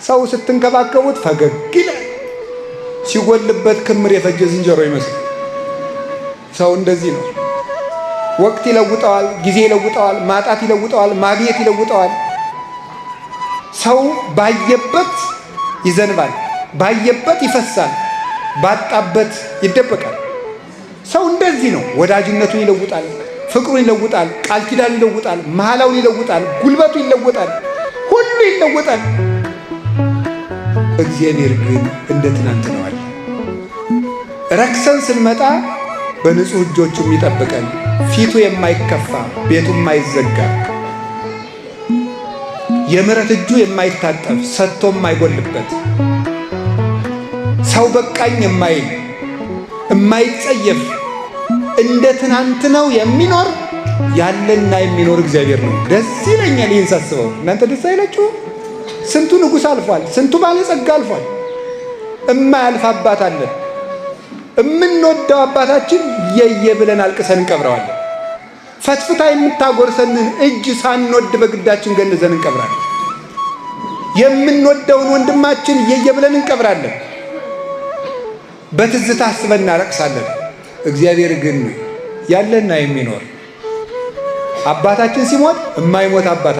ሰው ስትንከባከቡት ፈገግ ይላል። ሲጎልበት ክምር የፈጀ ዝንጀሮ ይመስል። ሰው እንደዚህ ነው። ወቅት ይለውጠዋል፣ ጊዜ ይለውጠዋል፣ ማጣት ይለውጠዋል፣ ማግኘት ይለውጠዋል። ሰው ባየበት ይዘንባል፣ ባየበት ይፈሳል፣ ባጣበት ይደበቃል። ሰው እንደዚህ ነው። ወዳጅነቱን ይለውጣል፣ ፍቅሩን ይለውጣል፣ ቃል ኪዳን ይለውጣል፣ መሐላውን ይለውጣል፣ ጉልበቱ ይለውጣል፣ ሁሉ ይለውጣል። እግዚአብሔር ግን እንደ ትናንት ነው አለ። ረክሰን ስንመጣ በንጹህ እጆቹ የሚጠብቀን፣ ፊቱ የማይከፋ ቤቱ የማይዘጋ፣ የምሕረት እጁ የማይታጠፍ ሰጥቶ የማይጎልበት፣ ሰው በቃኝ የማይል የማይጸየፍ፣ እንደ ትናንት ነው የሚኖር ያለና የሚኖር እግዚአብሔር ነው። ደስ ይለኛል ይህን ሳስበው። እናንተ ደስ አይላችሁ? ስንቱ ንጉሥ አልፏል፣ ስንቱ ባለጸጋ አልፏል። እማያልፍ አባት አለን። እምንወደው አባታችን የየ ብለን አልቅሰን እንቀብረዋለን። ፈትፍታ የምታጎርሰንን እጅ ሳንወድ በግዳችን ገንዘን እንቀብራለን። የምንወደውን ወንድማችን የየ ብለን እንቀብራለን። በትዝታ አስበን እናለቅሳለን። እግዚአብሔር ግን ያለና የሚኖር አባታችን ሲሞት የማይሞት አባት